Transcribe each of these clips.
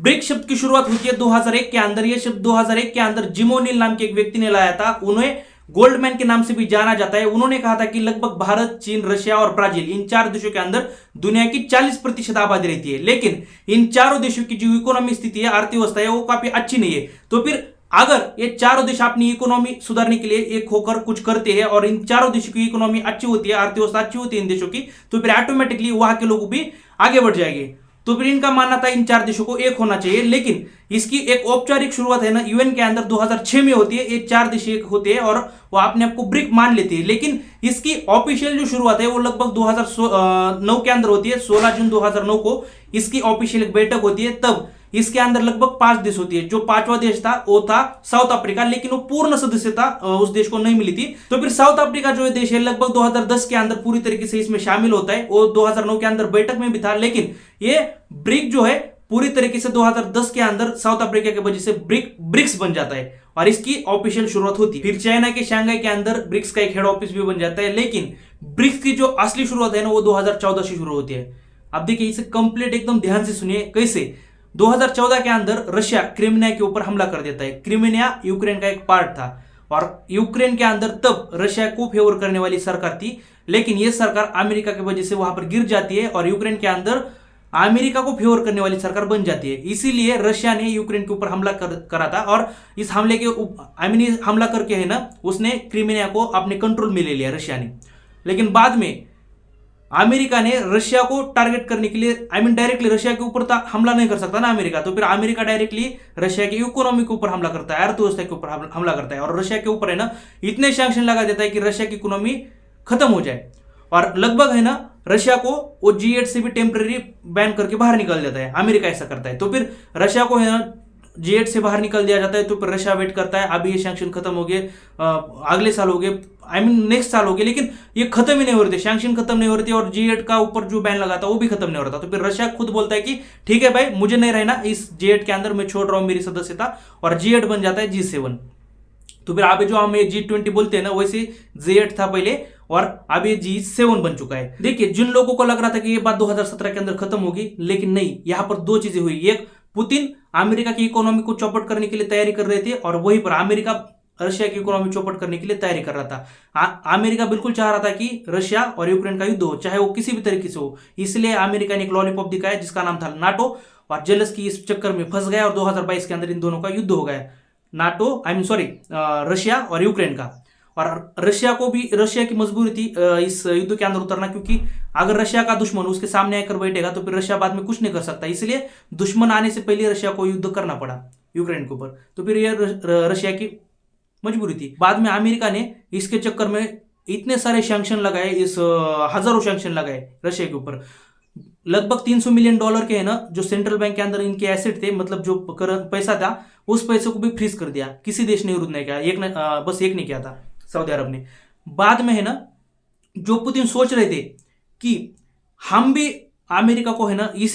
BRICS शब्द की शुरुआत हुई है 2001 के अंदर। यह शब्द 2001 के अंदर जिम ओ'नील नाम के एक व्यक्ति ने लाया था। उन्हें गोल्डमैन के नाम से भी जाना जाता है। उन्होंने कहा था कि लगभग भारत, चीन, रशिया और ब्राजील, इन 4 देशों के अंदर दुनिया की 40% आबादी रहती है। लेकिन इन चारों देशों की जो इकोनॉमी स्थिति है, अर्थव्यवस्था है, वो काफी अच्छी नहीं है। तो फिर अगर ये चारों देश अपनी इकोनॉमी सुधारने के लिए एक होकर कुछ करते हैं और इन चारों देशों की इकोनॉमी अच्छी होती है, अर्थव्यवस्था अच्छी होती है इन देशों की, तो फिर ऑटोमेटिकली वहां के लोग भी आगे बढ़ जाएंगे। तो फिर इनका मानना था इन 4 देशों को एक होना चाहिए। लेकिन इसकी एक औपचारिक शुरुआत है ना यूएन के अंदर 2006 में होती है। ये 4 देश एक होते हैं और वो अपने आप को ब्रिक मान लेते हैं। लेकिन इसकी ऑफिशियल जो शुरुआत है वो लगभग 2009 के अंदर होती है। 16 जून 2009 को इसकी ऑफिशियल एक बैठक होती है। तब इसके अंदर लगभग 5 देश होती है। जो 5वां देश था वो था साउथ अफ्रीका, लेकिन वो पूर्ण सदस्यता उस देश को नहीं मिली थी। तो फिर साउथ अफ्रीका जो देश है लगभग 2010 के अंदर पूरी तरीके से इसमें शामिल होता है। वो 2009 के अंदर बैठक में भी था, लेकिन ये ब्रिक जो है पूरी तरीके से 2010 के अंदर साउथ अफ्रीका की वजह से ब्रिक्स बन जाता है और इसकी ऑफिशियल शुरुआत होती है। फिर चाइना के शंघाई के अंदर ब्रिक्स का एक हेड ऑफिस भी बन जाता है। लेकिन ब्रिक्स की जो असली शुरुआत है ना वो 2014 से शुरू होती है। अब देखिए इसे कंप्लीट एकदम ध्यान से सुनिए कैसे। 2014 के अंदर रशिया क्रिमिनिया के ऊपर हमला कर देता है। क्रिमिनिया यूक्रेन का एक पार्ट था और यूक्रेन के अंदर तब रशिया को फेवर करने वाली सरकार थी, लेकिन यह सरकार अमेरिका की वजह से वहां पर गिर जाती है और यूक्रेन के अंदर अमेरिका को फेवर करने वाली सरकार बन जाती है। इसीलिए रशिया ने यूक्रेन के ऊपर हमला करा था और इस हमले के हमला करके है ना उसने क्रिमिनिया को अपने कंट्रोल में ले लिया रशिया ने। लेकिन बाद में अमेरिका ने रशिया को टारगेट करने के लिए डायरेक्टली रशिया के ऊपर हमला नहीं कर सकता ना अमेरिका, तो फिर अमेरिका डायरेक्टली रशिया की इकोनॉमी के ऊपर हमला करता है, अर्थव्यवस्था के ऊपर हमला करता है और रशिया के ऊपर है ना इतने सैंक्शन लगा देता है कि रशिया की इकोनॉमी खत्म हो जाए और लगभग है ना रशिया को वो G8 से भी टेम्पररी बैन करके बाहर निकल देता है। अमेरिका ऐसा करता है। तो फिर रशिया को है ना G8 से बाहर निकल दिया जाता है। तो फिर रशिया वेट करता है, अभी ये सैंक्शन खत्म हो गए, अगले साल हो गए, नेक्स्ट साल हो गए, लेकिन ये खत्म ही नहीं हो रहे थे, सैंक्शन खत्म नहीं हो रहे थे और G8 का ऊपर जो बैन लगा था वो भी खत्म नहीं हो रहा था। तो फिर रशिया खुद बोलता है कि ठीक है भाई, मुझे नहीं रहना इस G8 के अंदर, मैं छोड़ रहा हूं मेरी सदस्यता, और G8 बन जाता है G7। तो फिर अभी जो हम G20 बोलते हैं ना वैसे G8 था पहले और अब ये G7 बन चुका है। देखिए जिन लोगों को लग रहा था कि ये बात 2017 के अंदर खत्म होगी, लेकिन नहीं, यहां पर 2 चीजें हुई। एक, पुतिन अमेरिका की इकोनॉमी को चौपट करने के लिए तैयारी कर रहे थे और वहीं पर अमेरिका रशिया की इकोनॉमी चौपट करने के लिए तैयारी कर रहा था। अमेरिका बिल्कुल चाह रहा था कि रशिया और यूक्रेन का युद्ध हो, चाहे वो किसी भी तरीके से हो। इसलिए अमेरिका ने एक लॉलीपॉप दिखाया जिसका नाम था नाटो और जेलस की इस चक्कर में फंस गया और 2022 के अंदर इन दोनों का युद्ध हो गया। रशिया और यूक्रेन का। और रशिया की मजबूरी थी इस युद्ध के अंदर उतरना, क्योंकि अगर रशिया का दुश्मन उसके सामने आकर बैठेगा तो फिर रशिया बाद में कुछ नहीं कर सकता। इसलिए दुश्मन आने से पहले रशिया को युद्ध करना पड़ा यूक्रेन के ऊपर। तो फिर यह रशिया की मजबूरी थी। बाद में अमेरिका ने इसके चक्कर में इतने सारे सैंक्शन लगाए, इस हजारों सैंक्शन लगाए रशिया के ऊपर। लगभग $300 मिलियन के है ना जो सेंट्रल बैंक के अंदर इनके एसेट थे, मतलब जो पैसा था, उस पैसे को भी फ्रीज कर दिया। किसी देश ने विरोध नहीं किया, बस एक ने किया था, सऊदी अरब ने। बाद में है ना जो पुतिन सोच रहे थे कि हम भी अमेरिका को है ना जिस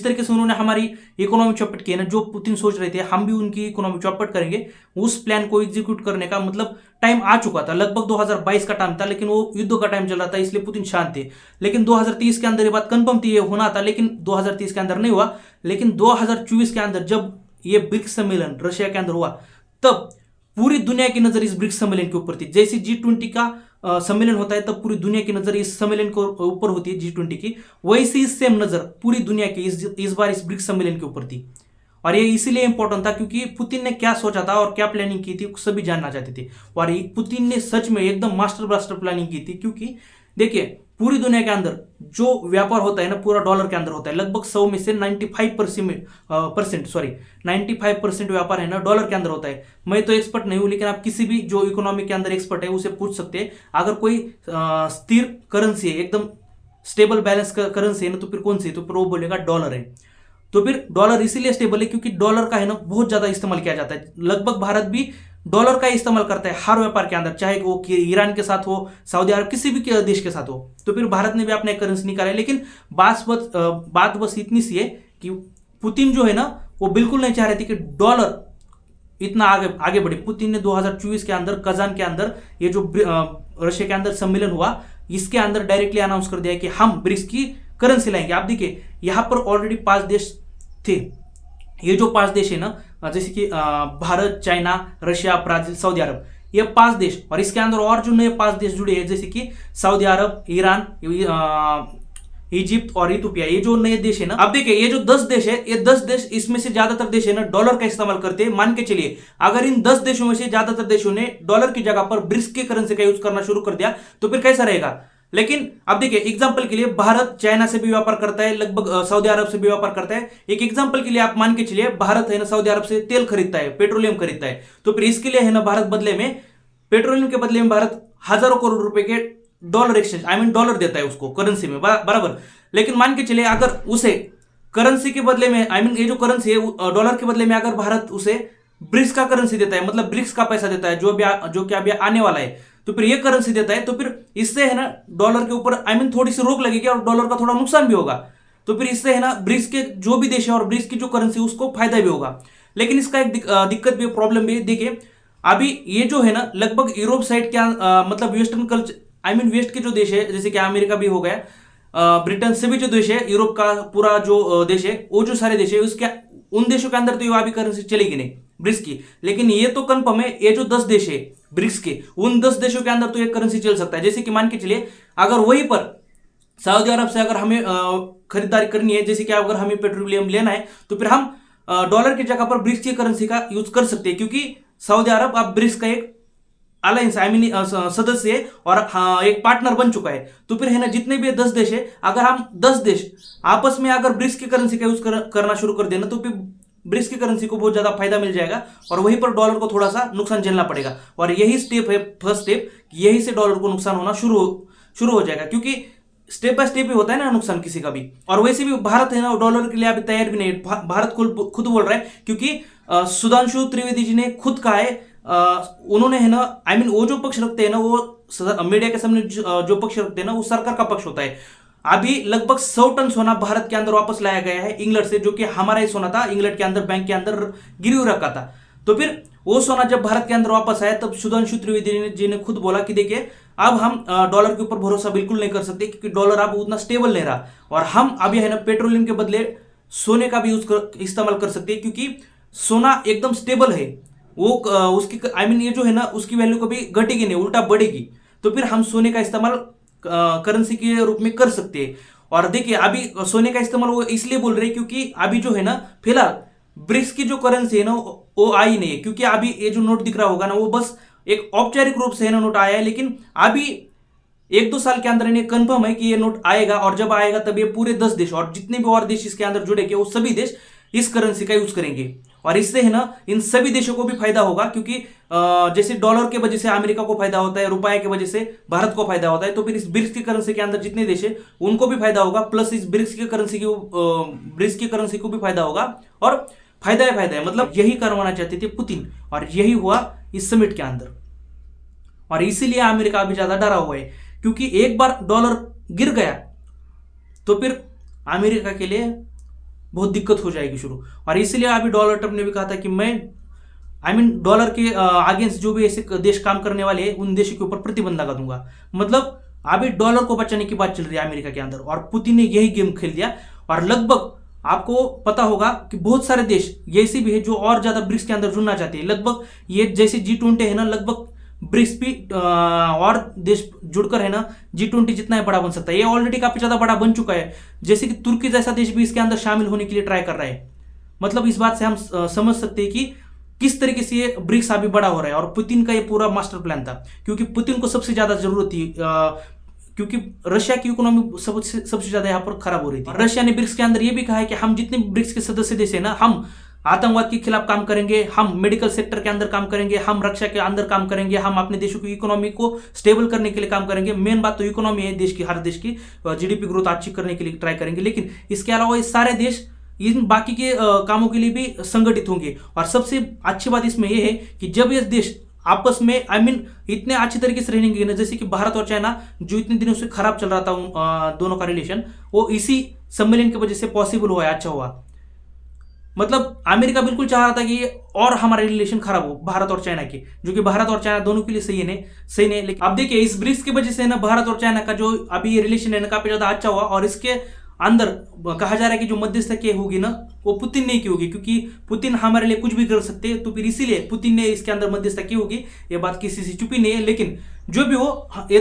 तरीके से उन्होंने हमारी इकोनॉमी चौपट की है ना, जो पुतिन सोच रहे थे हम भी उनकी इकोनॉमी चौपट करेंगे, उस प्लान को एग्जीक्यूट करने का मतलब टाइम आ चुका था। लगभग 2022 का टाइम था, लेकिन वो युद्ध का टाइम चल रहा था, इसलिए पुतिन शांत थे। लेकिन 2030 के अंदर ये बात कंफर्म थी, ये होना था, लेकिन 2030 के अंदर नहीं हुआ। लेकिन 2024 के अंदर जब ये ब्रिक्स सम्मेलन रशिया के अंदर हुआ, तब पूरी दुनिया की नजर इस ब्रिक्स सम्मेलन के ऊपर थी। जैसे G20 का सम्मेलन होता है तब पूरी दुनिया की नजर इस सम्मेलन के ऊपर होती है G20 की, वैसी सेम नजर पूरी दुनिया की इस बार इस ब्रिक्स सम्मेलन के ऊपर थी। और ये इसीलिए इंपॉर्टेंट था क्योंकि पुतिन ने क्या सोचा था और क्या प्लानिंग की थी सभी जानना चाहते थे। और पुतिन ने सच में एकदम मास्टर ब्लास्टर प्लानिंग की थी, क्योंकि देखिए पूरी दुनिया के अंदर जो व्यापार होता है ना पूरा डॉलर के अंदर होता है। लगभग 100 में से 95% व्यापार है ना डॉलर के अंदर होता है। मैं तो एक्सपर्ट नहीं हूं, लेकिन आप किसी भी जो इकोनॉमी के अंदर एक्सपर्ट है उसे पूछ सकते हैं। अगर कोई स्थिर करेंसी है, एकदम स्टेबल बैलेंस करेंसी है ना, तो फिर कौन सी है? तो फिर वो बोलेगा डॉलर है। तो फिर डॉलर इसीलिए स्टेबल है क्योंकि डॉलर का है ना बहुत ज्यादा इस्तेमाल किया जाता है। लगभग भारत भी डॉलर का इस्तेमाल करता है हर व्यापार के अंदर, चाहे वो ईरान के साथ हो, सऊदी अरब, किसी भी देश के साथ हो। तो फिर भारत ने भी अपने करेंसी निकाला है। लेकिन बात बस इतनी सी है कि पुतिन जो है ना वो बिल्कुल नहीं चाह रहे थे कि डॉलर इतना आगे बढ़े। पुतिन ने 2024 के अंदर कजान के अंदर ये जो रशिया के अंदर सम्मेलन हुआ, इसके अंदर डायरेक्टली अनाउंस कर दिया कि हम ब्रिक्स की करेंसी लाएंगे। आप देखिए यहां पर ऑलरेडी 5 देश थे। ये जो 5 देश है ना, जैसे कि Bharat, China, Russia, Brazil, Saudi Arab, ये 5 देश, और इसके अंदर और जो नए 5 देश जुड़े हैं जैसे कि सऊदी अरब, ईरान, इजिप्ट और इथियोपिया, ये जो नए देश है ना। अब देखिए ये जो 10 देश है, ये 10 देश, इसमें से ज्यादातर देश है ना डॉलर का इस्तेमाल करते हैं। मान के चलिए अगर इन 10 देशों में से ज्यादातर देशों ने डॉलर की जगह पर ब्रिक्स की करेंसी का यूज करना शुरू कर दिया तो फिर कैसा रहेगा। लेकिन अब देखिए एग्जांपल के लिए भारत चाइना से भी व्यापार करता है, लगभग सऊदी अरब से भी व्यापार करता है। एक एग्जांपल के लिए आप मान के चलिए भारत है ना सऊदी अरब से तेल खरीदता है, पेट्रोलियम खरीदता है, तो फिर इसके लिए है ना भारत बदले में, पेट्रोलियम के बदले में भारत हजारों करोड़ रुपए के डॉलर एक्सचेंज डॉलर देता है उसको करेंसी में, बराबर। लेकिन मान के चलिए अगर उसे करेंसी के बदले में ये जो करेंसी है डॉलर के बदले में अगर भारत उसे ब्रिक्स का करेंसी देता है, मतलब ब्रिक्स का पैसा देता है जो कि अभी आने वाला है, तो फिर ये करेंसी देता है, तो फिर इससे है ना डॉलर के ऊपर थोड़ी सी रोक लगेगी और डॉलर का थोड़ा नुकसान भी होगा। तो फिर इससे है ना ब्रिक्स के जो भी देश है और ब्रिक्स की जो करेंसी उसको फायदा भी होगा। लेकिन इसका एक दिक्कत भी, प्रॉब्लम भी, देखिए अभी ये जो है ना लगभग यूरोप साइड क्या मतलब वेस्टर्न कल्चर वेस्ट के जो देश है जैसे कि अमेरिका भी हो गया, ब्रिटेन से भी जो देश है, यूरोप का पूरा जो देश है, वो जो सारे देश है उसके उन देशों के अंदर तो ये अभी करेंसी चलेगी नहीं ब्रिक्स की। लेकिन ये तो कंफर्म है ये जो 10 देश है ब्रिक्स के, उन 10 देशों के अंदर तो ये करेंसी चल सकता है। जैसे कि मान के चलिए अगर वहीं पर सऊदी अरब से अगर हमें खरीदारी करनी है, जैसे कि अगर हमें पेट्रोलियम लेना है, तो फिर हम डॉलर की जगह पर ब्रिक्स की करेंसी का यूज कर सकते हैं, क्योंकि सऊदी अरब अब ब्रिक्स का एक अलायंस सदस्य है और एक पार्टनर बन चुका है। तो फिर है ना जितने भी 10 देश है, अगर हम 10 देश आपस में अगर ब्रिक्स की करेंसी का यूज करना शुरू कर देना, तो फिर ब्रिक्स की करेंसी को बहुत ज्यादा फायदा मिल जाएगा और वहीं पर डॉलर को थोड़ा सा नुकसान झेलना पड़ेगा। और यही स्टेप है, फर्स्ट स्टेप, यही से डॉलर को नुकसान होना शुरू हो जाएगा, क्योंकि स्टेप बाय स्टेप ही होता है ना नुकसान किसी का भी। और वैसे भी भारत है ना डॉलर के लिए अभी तैयार भी नहीं, भारत खुद बोल रहा है, क्योंकि सुधांशु त्रिवेदी जी ने खुद कहा है, उन्होंने है ना वो जो पक्ष रखते हैं ना, वो मीडिया के सामने जो पक्ष रखते हैं ना, वो सरकार का पक्ष होता है। अभी लगभग 100 टन सोना भारत के अंदर वापस लाया गया है इंग्लैंड से, जो कि हमारा ही सोना था, इंग्लैंड के अंदर बैंक के अंदर गिरवी रखा था। तो फिर वो सोना जब भारत के अंदर वापस आया तब सुधांशु त्रिवेदी जी ने खुद बोला कि देखिए अब हम डॉलर के ऊपर भरोसा बिल्कुल नहीं कर सकते, क्योंकि डॉलर अब उतना स्टेबल नहीं रहा, और हम अभी है ना पेट्रोलियम के बदले सोने का भी इस्तेमाल कर सकते हैं, क्योंकि सोना एकदम स्टेबल है, वो उसकी ये जो है ना उसकी वैल्यू कभी घटेगी नहीं, उल्टा बढ़ेगी। तो फिर हम सोने का इस्तेमाल करेंसी के रूप में कर सकते हैं। और देखिए अभी सोने का इस्तेमाल वो इसलिए बोल रहे हैं क्योंकि अभी जो है ना फिलहाल ब्रिक्स की जो करेंसी है ना वो आई नहीं है, क्योंकि अभी ये जो नोट दिख रहा होगा ना वो बस एक औपचारिक रूप से है ना नोट आया है, लेकिन अभी 1-2 साल के अंदर इन्हें कंफर्म है कि ये नोट आएगा, और जब आएगा तब ये पूरे 10 देश और जितने भी और देश इसके अंदर जुड़ेंगे वो सभी देश इस करेंसी का यूज करेंगे। और इससे है ना इन सभी देशों को भी फायदा होगा, क्योंकि जैसे डॉलर के वजह से अमेरिका को फायदा होता है, रुपये के वजह से भारत को फायदा होता है, तो फिर इस ब्रिक्स की करेंसी के अंदर जितने देश है उनको भी फायदा होगा, प्लस इस ब्रिक्स की करेंसी को भी फायदा होगा, और फायदा है। मतलब यही करवाना चाहते थे पुतिन, और यही हुआ इस समिट के अंदर। और इसीलिए अमेरिका अभी ज्यादा डरा हुआ है, क्योंकि एक बार डॉलर गिर गया तो फिर अमेरिका के लिए बहुत दिक्कत हो जाएगी शुरू। और इसीलिए अभी डोनाल्ड ट्रंप ने भी कहा था कि मैं डॉलर के अगेंस्ट जो भी ऐसे देश काम करने वाले हैं उन देशों के ऊपर प्रतिबंध लगा दूंगा। मतलब अभी डॉलर को बचाने की बात चल रही है अमेरिका के अंदर, और पुतिन ने यही गेम खेल दिया। और लगभग आपको पता होगा कि बहुत सारे देश ऐसे भी है जो और ज्यादा ब्रिक्स के अंदर जुड़ना चाहते हैं। लगभग ये जैसे G20 है ना, लगभग ब्रिक्स भी और देश जुड़कर है ना G20 जितना है बड़ा बन सकता है। ये ऑलरेडी काफी ज्यादा बड़ा बन चुका है, जैसे कि तुर्की जैसा देश भी इसके अंदर शामिल होने के लिए ट्राई कर रहा है। मतलब इस बात से हम समझ सकते हैं कि किस तरीके से ये ब्रिक्स अभी बड़ा हो रहा है। और पुतिन का ये पूरा मास्टर प्लान था, क्योंकि पुतिन को सबसे ज्यादा जरूरत थी, क्योंकि रशिया की इकोनॉमी सबसे ज्यादा यहाँ पर खराब हो रही थी। रशिया ने ब्रिक्स के अंदर ये भी कहा है कि हम जितने ब्रिक्स के सदस्य देश है ना, हम आतंकवाद के खिलाफ काम करेंगे, हम मेडिकल सेक्टर के अंदर काम करेंगे, हम रक्षा के अंदर काम करेंगे, हम अपने देशों की इकोनॉमी को स्टेबल करने के लिए काम करेंगे। मेन बात तो इकोनॉमी है देश की, हर देश की GDP ग्रोथ अच्छी करने के लिए ट्राई करेंगे। लेकिन इसके अलावा ये सारे देश इन बाकी के कामों के लिए भी संगठित होंगे। और सबसे अच्छी बात इसमें यह है कि जब ये देश आपस में इतने अच्छे तरीके से रहेंगे ना, जैसे कि भारत और चाइना जो इतने दिनों से खराब चल रहा था दोनों का रिलेशन, वो इसी सम्मेलन की वजह से पॉसिबल हुआ है, अच्छा हुआ। मतलब अमेरिका बिल्कुल चाह रहा था कि और हमारा रिलेशन खराब हो भारत और चाइना के, जो कि भारत और चाइना दोनों के लिए सही नहीं। लेकिन अब देखिए इस ब्रिक्स की वजह से ना भारत और चाइना का जो अभी रिलेशन है ना काफी ज्यादा अच्छा हुआ। और इसके अंदर कहा जा रहा है कि जो मध्यस्थता होगी ना वो पुतिन ने की होगी, क्योंकि पुतिन हमारे लिए कुछ भी कर सकते हैं, तो फिर इसीलिए पुतिन ने इसके अंदर मध्यस्थता की होगी। ये बात किसी से छुपी नहीं है। लेकिन जो भी हो, ये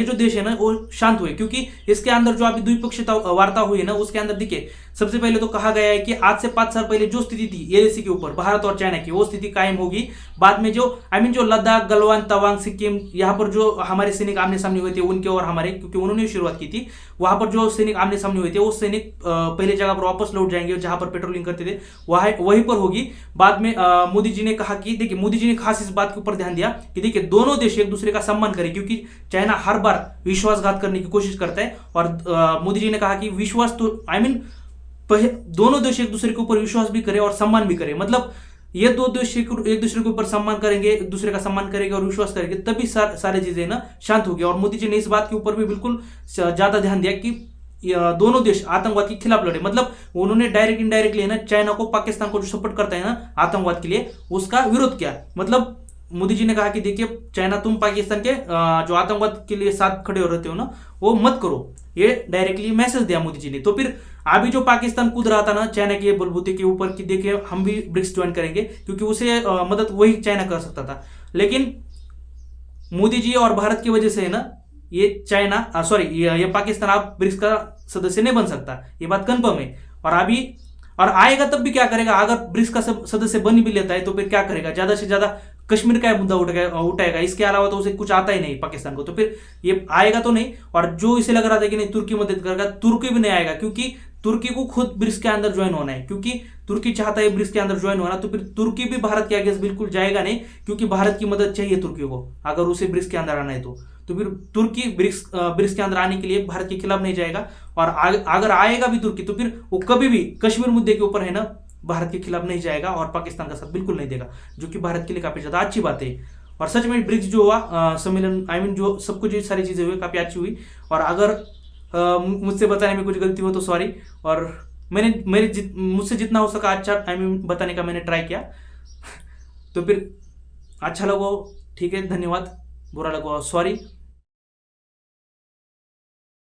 जो देश है ना वो शांत हुए, क्योंकि इसके अंदर जो अभी द्विपक्षीय वार्ता हुई है ना उसके अंदर देखिए, सबसे पहले तो कहा गया है कि आज से 5 साल पहले जो स्थिति थी एलएसी के ऊपर भारत और चाइना की, वो स्थिति कायम होगी। बाद में जो जो लद्दाख, गलवान, तवांग, सिक्किम, यहाँ पर जो हमारे सैनिक आमने सामने हुए थे उनके और हमारे, क्योंकि उन्होंने शुरुआत की थी, वहां पर जो सैनिक आमने सामने हुए थे वो सैनिक पहले जगह पर वापस लौट जाएंगे जहां पर पेट्रोलिंग करते थे, वहीं पर होगी। बाद में मोदी जी ने कहा कि देखिए, मोदी जी ने खास इस बात के ऊपर ध्यान दिया कि देखिए दोनों देश एक दूसरे का सम्मान करें, क्योंकि चाइना हर बार विश्वासघात करने की कोशिश करता है। और मोदी जी ने कहा कि विश्वास तो दोनों देश एक दूसरे के ऊपर विश्वास भी करे और सम्मान भी करे, मतलब ये दो देश एक दूसरे के ऊपर सम्मान करेंगे, एक दूसरे का सम्मान करेंगे और विश्वास करेंगे, तभी सारी चीजें ना शांत होगी। और मोदी जी ने इस बात के ऊपर भी बिल्कुल ज्यादा ध्यान दिया कि दोनों देश आतंकवाद के खिलाफ लड़े, मतलब उन्होंने डायरेक्ट इनडायरेक्टली ना चाइना को, पाकिस्तान को जो सपोर्ट करता है ना आतंकवाद के लिए, उसका विरोध किया। मतलब मोदी जी ने कहा कि देखिए चाइना, तुम पाकिस्तान के जो आतंकवाद के लिए साथ खड़े हो रहते हो ना वो मत करो, ये डायरेक्टली मैसेज दिया मोदी जी ने। तो फिर अभी जो पाकिस्तान कूद रहा था ना चाइना के बलबूते के ऊपर कि देखिए हम भी ब्रिक्स ज्वाइन करेंगे, क्योंकि उसे मदद वही चाइना कर सकता था, लेकिन मोदी जी और भारत की वजह से ना ये चाइना ये पाकिस्तान अब ब्रिक्स का सदस्य नहीं बन सकता, ये बात कंफर्म है। और आएगा तब भी क्या करेगा, अगर ब्रिक्स का सदस्य बन भी लेता है तो फिर क्या करेगा, ज्यादा से ज्यादा कश्मीर का मुद्दा उठाएगा, इसके अलावा तो उसे कुछ आता ही नहीं पाकिस्तान को, तो फिर ये आएगा तो नहीं। और जो इसे लग रहा था कि नहीं तुर्की मदद करेगा, तुर्की भी नहीं आएगा, क्योंकि तुर्की को खुद ब्रिक्स के अंदर ज्वाइन होना है, क्योंकि तुर्की चाहता है ब्रिक्स के अंदर ज्वाइन होना, तो फिर तुर्की भी भारत के आगे बिल्कुल जाएगा नहीं, क्योंकि भारत की मदद चाहिए तुर्की को अगर उसे ब्रिक्स के अंदर आना है तो फिर तुर्की ब्रिक्स के अंदर आने के लिए भारत के खिलाफ नहीं जाएगा। और अगर आएगा भी तुर्की तो फिर वो कभी भी कश्मीर मुद्दे के ऊपर है ना भारत के खिलाफ नहीं जाएगा और पाकिस्तान का साथ बिल्कुल नहीं देगा, जो कि भारत के लिए काफी ज्यादा अच्छी बात है। और सच में ब्रिक्स जो हुआ सम्मेलन, जो सब कुछ सारी चीजें हुई काफी अच्छी हुई। और अगर मुझसे बताने में कुछ गलती हो तो सॉरी, और मुझसे जितना हो सका अच्छा बताने का मैंने ट्राई किया। तो फिर अच्छा लगो ठीक है, धन्यवाद, बुरा लगो सॉरी।